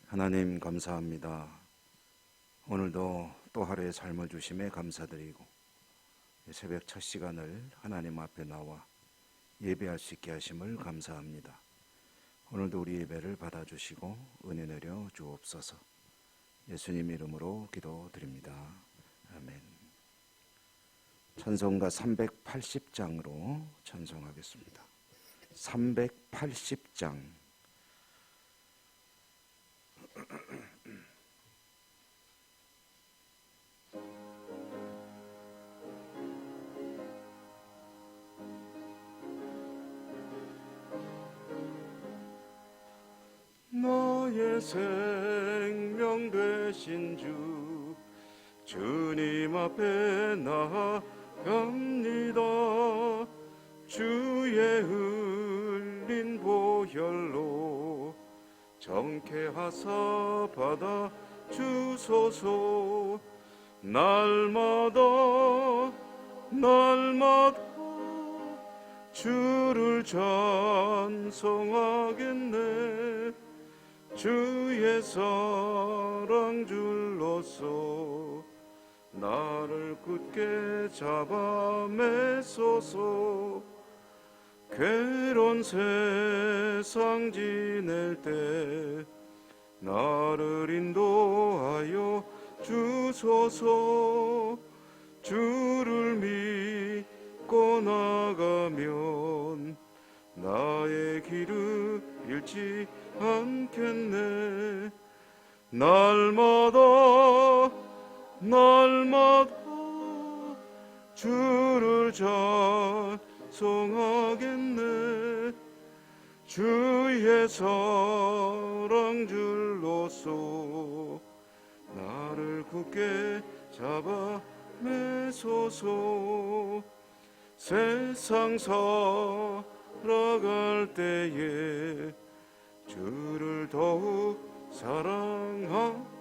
하나님 감사합니다. 오늘도 또 하루의 삶을 주심에 감사드리고 새벽 첫 시간을 하나님 앞에 나와 예배할 수 있게 하심을 감사합니다. 오늘도 우리 예배를 받아주시고 은혜 내려 주옵소서. 예수님 이름으로 기도드립니다. 아멘. 찬송가 380장으로 찬송하겠습니다. 380장. 나의 생명 되신 주 주님 앞에 나아갑니다. 주의 흘린 보혈로 정케 하사 받아 주소서. 날마다 주를 찬송하겠네. 주의 사랑 줄로서 나를 굳게 잡아 매소서. 괴로운 세상 지낼 때 나를 인도하여 주소서. 주를 믿고 나가면 나의 길을 잃지 않겠네. 날마다 주를 찬송하겠네. 주의 사랑 줄로서 나를 굳게 잡아 매소서. 세상 살아갈 때에 주를 더욱 사랑하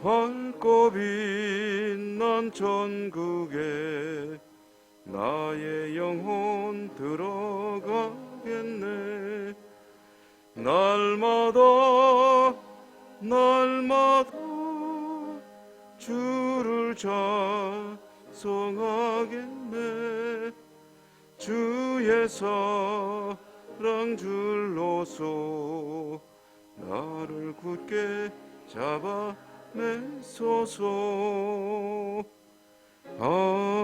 밝고 빛난 천국에 나의 영혼 들어가겠네. 날마다 주를 찬송하겠네. 주의 사랑 줄로서 나를 굳게 잡아 매소서. 아멘.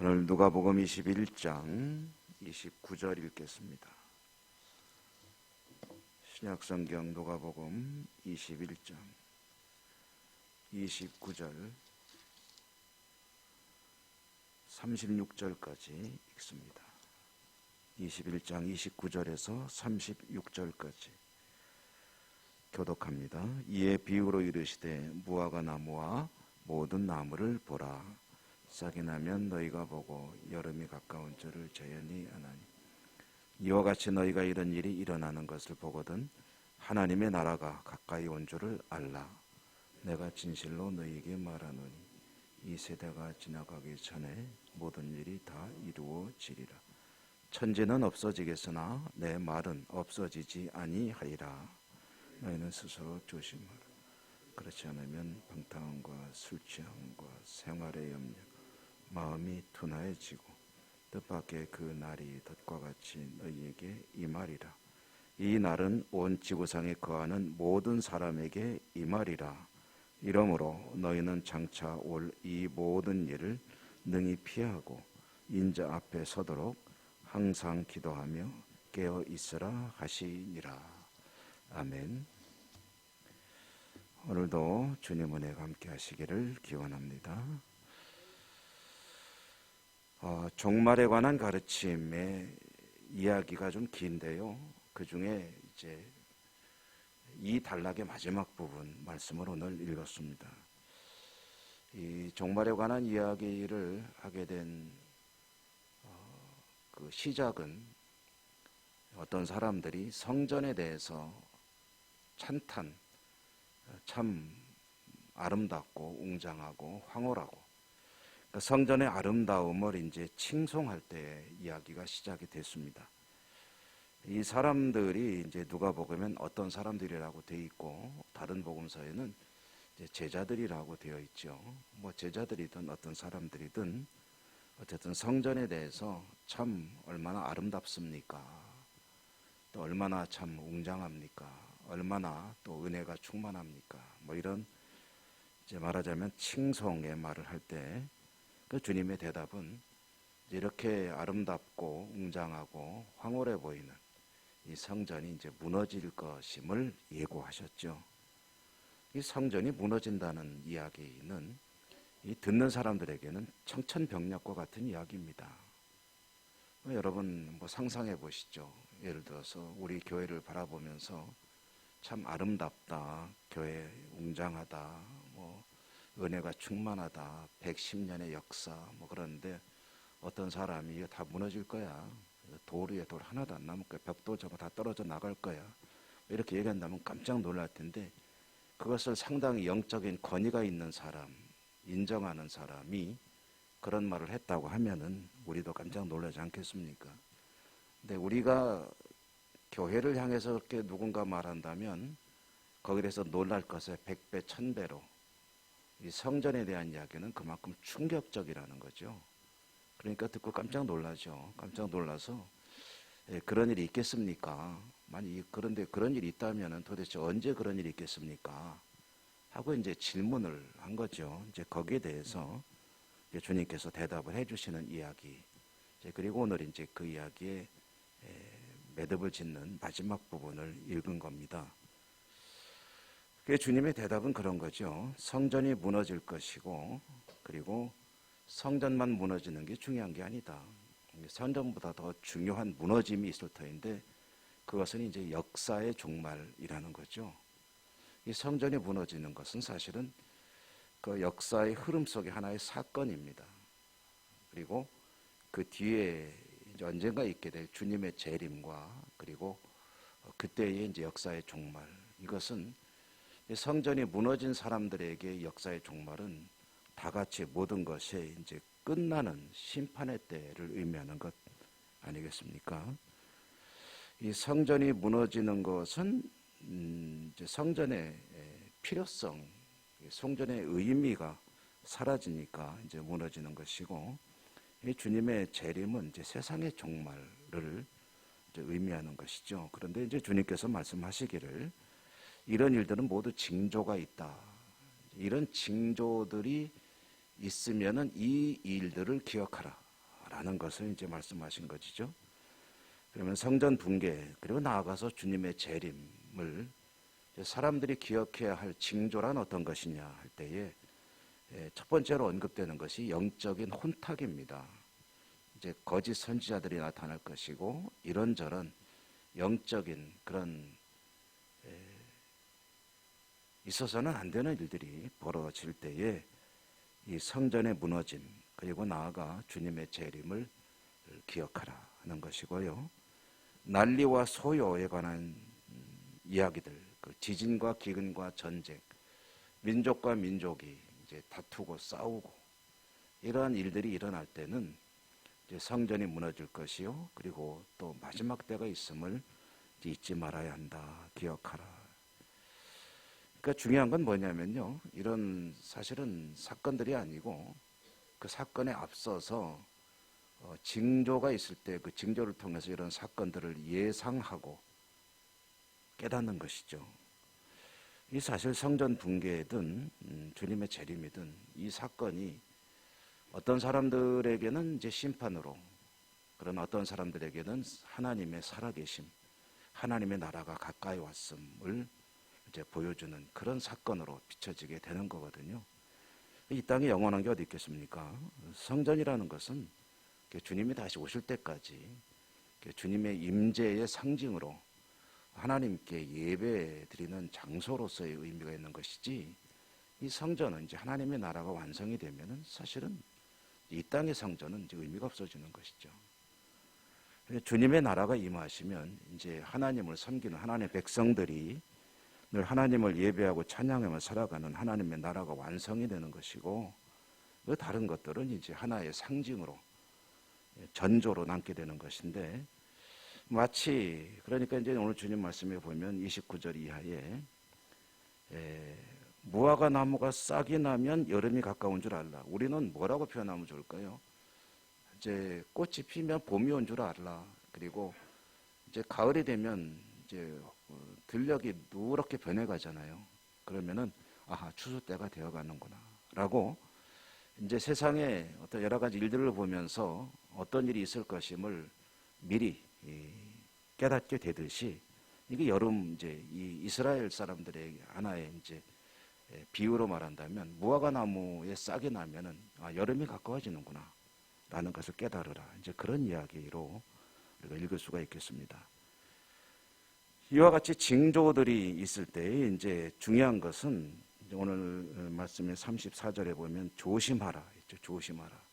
오늘 누가복음 21장 29절 읽겠습니다. 신약성경 누가복음 21장 29절 36절까지 읽습니다. 21장 29절에서 36절까지 교독합니다. 이에 비유로 이르시되 무화과 나무와 모든 나무를 보라. 싹이 나면 너희가 보고 여름이 가까운 줄을 자연히 아나니 이와 같이 너희가 이런 일이 일어나는 것을 보거든 하나님의 나라가 가까이 온 줄을 알라. 내가 진실로 너희에게 말하노니 이 세대가 지나가기 전에 모든 일이 다 이루어지리라. 천지는 없어지겠으나 내 말은 없어지지 아니하리라. 너희는 스스로 조심하라. 그렇지 않으면 방탕함과 술취함과 생활의 염려, 마음이 둔하여지고 뜻밖의 그 날이 덫과 같이 너희에게 임하리라. 이 날은 온 지구상에 거하는 모든 사람에게 임하리라. 이러므로 너희는 장차 올 이 모든 일을 능히 피하고 인자 앞에 서도록 항상 기도하며 깨어 있으라 하시니라. 아멘. 오늘도 주님 은혜가 함께 하시기를 기원합니다. 종말에 관한 가르침의 이야기가 좀 긴데요. 그 중에 이제 이 단락의 마지막 부분 말씀을 오늘 읽었습니다. 이 종말에 관한 이야기를 하게 된 그 시작은 어떤 사람들이 성전에 대해서 찬탄, 참 아름답고 웅장하고 황홀하고 성전의 아름다움을 이제 칭송할 때 이야기가 시작이 됐습니다. 이 사람들이 이제 누가복음엔 어떤 사람들이라고 되어 있고 다른 복음서에는 이제 제자들이라고 되어 있죠. 뭐 제자들이든 어떤 사람들이든 어쨌든 성전에 대해서 참 얼마나 아름답습니까? 또 얼마나 참 웅장합니까? 얼마나 또 은혜가 충만합니까? 뭐 이런 이제 말하자면 칭송의 말을 할 때 그 주님의 대답은 이렇게 아름답고 웅장하고 황홀해 보이는 이 성전이 이제 무너질 것임을 예고하셨죠. 이 성전이 무너진다는 이야기는 이 듣는 사람들에게는 청천벽력과 같은 이야기입니다. 여러분 뭐 상상해 보시죠. 예를 들어서 우리 교회를 바라보면서 참 아름답다, 교회 웅장하다, 뭐 은혜가 충만하다, 110년의 역사 뭐 그런데 어떤 사람이 이거 다 무너질 거야. 돌 위에 돌 하나도 안 남을 거야. 벽도 저거 다 떨어져 나갈 거야. 이렇게 얘기한다면 깜짝 놀랄 텐데 그것을 상당히 영적인 권위가 있는 사람, 인정하는 사람이 그런 말을 했다고 하면은 우리도 깜짝 놀라지 않겠습니까? 근데 우리가 교회를 향해서 그렇게 누군가 말한다면 거기에 대해서 놀랄 것에 100배, 1000배로 이 성전에 대한 이야기는 그만큼 충격적이라는 거죠. 그러니까 듣고 깜짝 놀라죠. 깜짝 놀라서 그런 일이 있겠습니까? 그런데 그런 일이 있다면 도대체 언제 그런 일이 있겠습니까? 하고 이제 질문을 한 거죠. 이제 거기에 대해서 주님께서 대답을 해주시는 이야기. 그리고 오늘 이제 그 이야기에 매듭을 짓는 마지막 부분을 읽은 겁니다. 주님의 대답은 그런 거죠. 성전이 무너질 것이고 그리고 성전만 무너지는 게 중요한 게 아니다. 성전보다 더 중요한 무너짐이 있을 터인데 그것은 이제 역사의 종말이라는 거죠. 이 성전이 무너지는 것은 사실은 그 역사의 흐름 속의 하나의 사건입니다. 그리고 그 뒤에 이제 언젠가 있게 될 주님의 재림과 그리고 그때의 이제 역사의 종말. 이것은 성전이 무너진 사람들에게 역사의 종말은 다 같이 모든 것이 이제 끝나는 심판의 때를 의미하는 것 아니겠습니까? 이 성전이 무너지는 것은 이제 성전의 필요성, 성전의 의미가 사라지니까 이제 무너지는 것이고, 이 주님의 재림은 이제 세상의 종말을 이제 의미하는 것이죠. 그런데 이제 주님께서 말씀하시기를 이런 일들은 모두 징조가 있다. 이런 징조들이 있으면은 이 일들을 기억하라라는 것을 이제 말씀하신 것이죠. 그러면 성전 붕괴 그리고 나아가서 주님의 재림을 사람들이 기억해야 할 징조란 어떤 것이냐 할 때에 첫 번째로 언급되는 것이 영적인 혼탁입니다. 이제 거짓 선지자들이 나타날 것이고 이런저런 영적인 그런 있어서는 안 되는 일들이 벌어질 때에 이 성전의 무너짐 그리고 나아가 주님의 재림을 기억하라 하는 것이고요. 난리와 소요에 관한 이야기들, 그 지진과 기근과 전쟁, 민족과 민족이 이제 다투고 싸우고 이러한 일들이 일어날 때는 이제 성전이 무너질 것이요. 그리고 또 마지막 때가 있음을 잊지 말아야 한다. 기억하라. 그러니까 중요한 건 뭐냐면요. 이런 사실은 사건들이 아니고 그 사건에 앞서서 징조가 있을 때 그 징조를 통해서 이런 사건들을 예상하고 깨닫는 것이죠. 이 사실 성전 붕괴든 주님의 재림이든 이 사건이 어떤 사람들에게는 이제 심판으로 그런 어떤 사람들에게는 하나님의 살아계심, 하나님의 나라가 가까이 왔음을 이제 보여주는 그런 사건으로 비춰지게 되는 거거든요. 이 땅에 영원한 게 어디 있겠습니까? 성전이라는 것은 주님이 다시 오실 때까지 주님의 임재의 상징으로 하나님께 예배 드리는 장소로서의 의미가 있는 것이지 이 성전은 이제 하나님의 나라가 완성이 되면은 사실은 이 땅의 성전은 이제 의미가 없어지는 것이죠. 주님의 나라가 임하시면 이제 하나님을 섬기는 하나님의 백성들이 늘 하나님을 예배하고 찬양하며 살아가는 하나님의 나라가 완성이 되는 것이고 그 다른 것들은 이제 하나의 상징으로 전조로 남게 되는 것인데 마치 그러니까 이제 오늘 주님 말씀에 보면 29절 이하에 무화과 나무가 싹이 나면 여름이 가까운 줄 알라. 우리는 뭐라고 표현하면 좋을까요? 이제 꽃이 피면 봄이 온 줄 알라. 그리고 이제 가을이 되면 이제 들녘이 누렇게 변해가잖아요. 그러면은 아하 추수 때가 되어가는구나라고 이제 세상에 어떤 여러 가지 일들을 보면서 어떤 일이 있을 것임을 미리 깨닫게 되듯이 이게 여름 이제 이 이스라엘 사람들의 하나의 이제 비유로 말한다면 무화과 나무에 싹이 나면은 여름이 가까워지는구나라는 것을 깨달으라. 이제 그런 이야기로 우리가 읽을 수가 있겠습니다. 이와 같이 징조들이 있을 때 이제 중요한 것은 이제 오늘 말씀의 34절에 보면 조심하라 있죠. 조심하라.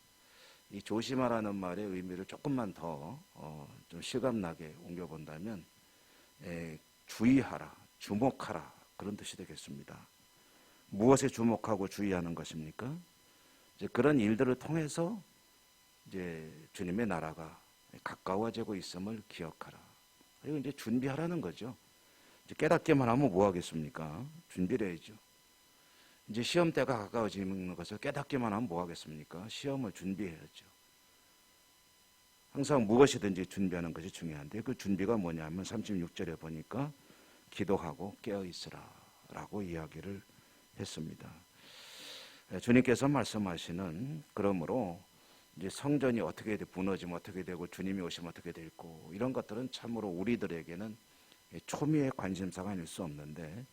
이 조심하라는 말의 의미를 조금만 더 좀 실감나게 옮겨본다면 주의하라, 주목하라 그런 뜻이 되겠습니다. 무엇에 주목하고 주의하는 것입니까? 이제 그런 일들을 통해서 이제 주님의 나라가 가까워지고 있음을 기억하라. 그리고 이제 준비하라는 거죠. 이제 깨닫기만 하면 뭐 하겠습니까? 준비를 해야죠. 이제 시험 때가 가까워지는 것을 깨닫기만 하면 뭐 하겠습니까? 시험을 준비해야죠. 항상 무엇이든지 준비하는 것이 중요한데 그 준비가 뭐냐면 36절에 보니까 기도하고 깨어있으라 라고 이야기를 했습니다. 주님께서 말씀하시는 그러므로 이제 성전이 어떻게 무너지면 어떻게 되고 주님이 오시면 어떻게 될고 이런 것들은 참으로 우리들에게는 초미의 관심사가 아닐 수 없는데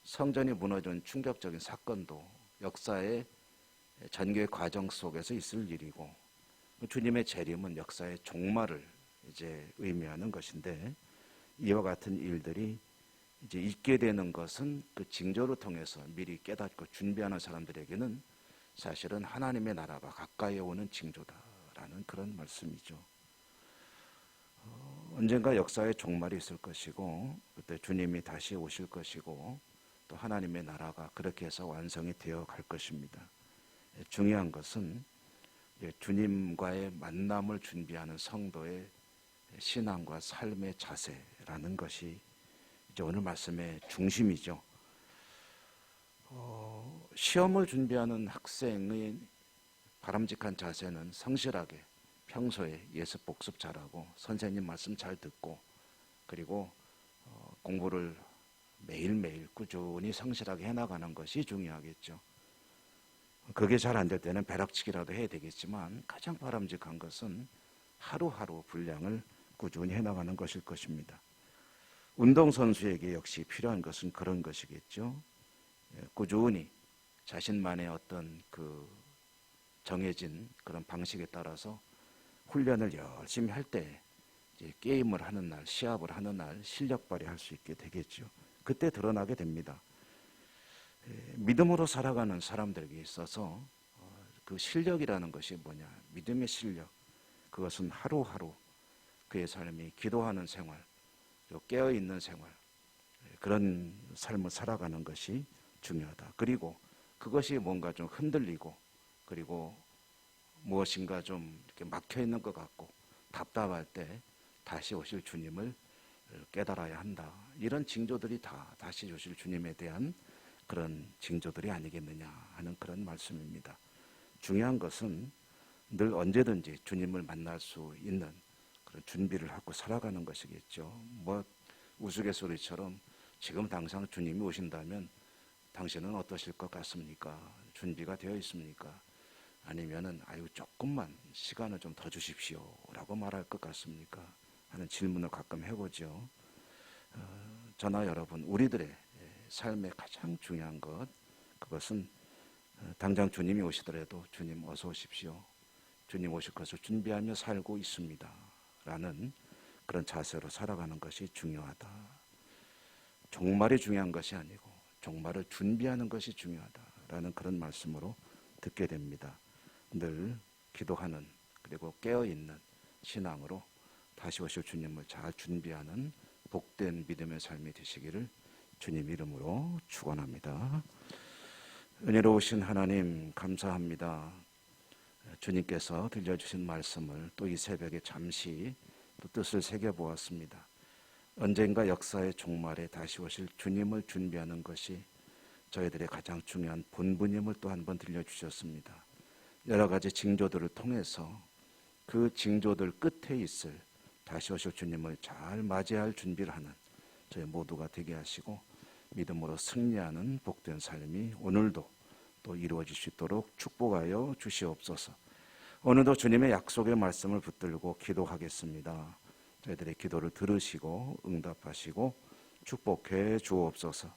성전이 무너진 충격적인 사건도 역사의 전개의 과정 속에서 있을 일이고 주님의 재림은 역사의 종말을 이제 의미하는 것인데 이와 같은 일들이 이제 있게 되는 것은 그 징조를 통해서 미리 깨닫고 준비하는 사람들에게는 사실은 하나님의 나라가 가까이 오는 징조다라는 그런 말씀이죠. 언젠가 역사의 종말이 있을 것이고 그때 주님이 다시 오실 것이고 또 하나님의 나라가 그렇게 해서 완성이 되어 갈 것입니다. 중요한 것은 주님과의 만남을 준비하는 성도의 신앙과 삶의 자세라는 것이 이제 오늘 말씀의 중심이죠. 시험을 준비하는 학생의 바람직한 자세는 성실하게 평소에 예습 복습 잘하고 선생님 말씀 잘 듣고 그리고 공부를 매일매일 꾸준히 성실하게 해나가는 것이 중요하겠죠. 그게 잘 안 될 때는 벼락치기라도 해야 되겠지만 가장 바람직한 것은 하루하루 분량을 꾸준히 해나가는 것일 것입니다. 운동선수에게 역시 필요한 것은 그런 것이겠죠. 꾸준히 자신만의 어떤 그 정해진 그런 방식에 따라서 훈련을 열심히 할 때 게임을 하는 날, 시합을 하는 날 실력 발휘할 수 있게 되겠죠. 그때 드러나게 됩니다. 믿음으로 살아가는 사람들에게 있어서 그 실력이라는 것이 뭐냐? 믿음의 실력. 그것은 하루하루 그의 삶이 기도하는 생활, 깨어있는 생활, 그런 삶을 살아가는 것이 중요하다. 그리고 그것이 뭔가 좀 흔들리고 그리고 무엇인가 좀 이렇게 막혀 있는 것 같고 답답할 때 다시 오실 주님을 깨달아야 한다. 이런 징조들이 다 다시 오실 주님에 대한 그런 징조들이 아니겠느냐 하는 그런 말씀입니다. 중요한 것은 늘 언제든지 주님을 만날 수 있는 그런 준비를 하고 살아가는 것이겠죠. 뭐 우스갯소리처럼 지금 당장 주님이 오신다면 당신은 어떠실 것 같습니까? 준비가 되어 있습니까? 아니면은 아유 조금만 시간을 좀 더 주십시오라고 말할 것 같습니까? 하는 질문을 가끔 해보죠. 저나 여러분 우리들의 삶의 가장 중요한 것 그것은 당장 주님이 오시더라도 주님 어서 오십시오. 주님 오실 것을 준비하며 살고 있습니다. 라는 그런 자세로 살아가는 것이 중요하다. 종말이 중요한 것이 아니고 종말을 준비하는 것이 중요하다라는 그런 말씀으로 듣게 됩니다. 늘 기도하는 그리고 깨어있는 신앙으로 다시 오실 주님을 잘 준비하는 복된 믿음의 삶이 되시기를 주님 이름으로 축원합니다. 은혜로우신 하나님 감사합니다. 주님께서 들려주신 말씀을 또 이 새벽에 잠시 또 뜻을 새겨보았습니다. 언젠가 역사의 종말에 다시 오실 주님을 준비하는 것이 저희들의 가장 중요한 본분임을 또 한 번 들려주셨습니다. 여러 가지 징조들을 통해서 그 징조들 끝에 있을 다시 오실 주님을 잘 맞이할 준비를 하는 저희 모두가 되게 하시고 믿음으로 승리하는 복된 삶이 오늘도 또 이루어질 수 있도록 축복하여 주시옵소서. 오늘도 주님의 약속의 말씀을 붙들고 기도하겠습니다. 저희들의 기도를 들으시고 응답하시고 축복해 주옵소서.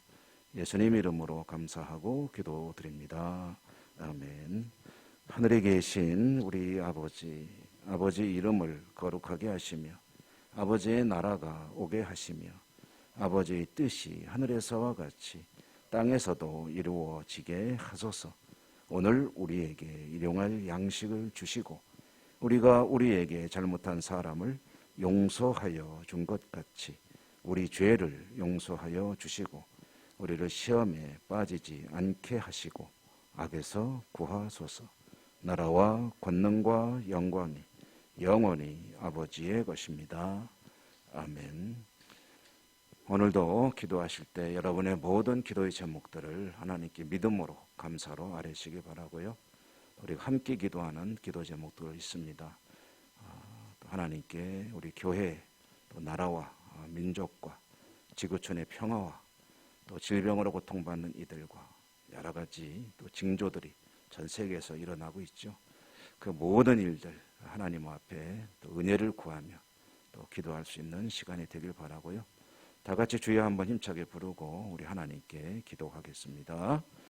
예수님 이름으로 감사하고 기도드립니다. 아멘. 하늘에 계신 우리 아버지 이름을 거룩하게 하시며 아버지의 나라가 오게 하시며 아버지의 뜻이 하늘에서와 같이 땅에서도 이루어지게 하소서. 오늘 우리에게 일용할 양식을 주시고 우리가 우리에게 잘못한 사람을 용서하여 준 것 같이 우리 죄를 용서하여 주시고 우리를 시험에 빠지지 않게 하시고 악에서 구하소서. 나라와 권능과 영광이 영원히 아버지의 것입니다. 아멘. 오늘도 기도하실 때 여러분의 모든 기도의 제목들을 하나님께 믿음으로 감사로 아뢰시기 바라고요. 우리가 함께 기도하는 기도 제목들 있습니다. 또 하나님께 우리 교회, 또 나라와 민족과 지구촌의 평화와 또 질병으로 고통받는 이들과 여러 가지 또 징조들이 전 세계에서 일어나고 있죠. 그 모든 일들 하나님 앞에 또 은혜를 구하며 또 기도할 수 있는 시간이 되길 바라고요. 다 같이 주여 한번 힘차게 부르고 우리 하나님께 기도하겠습니다.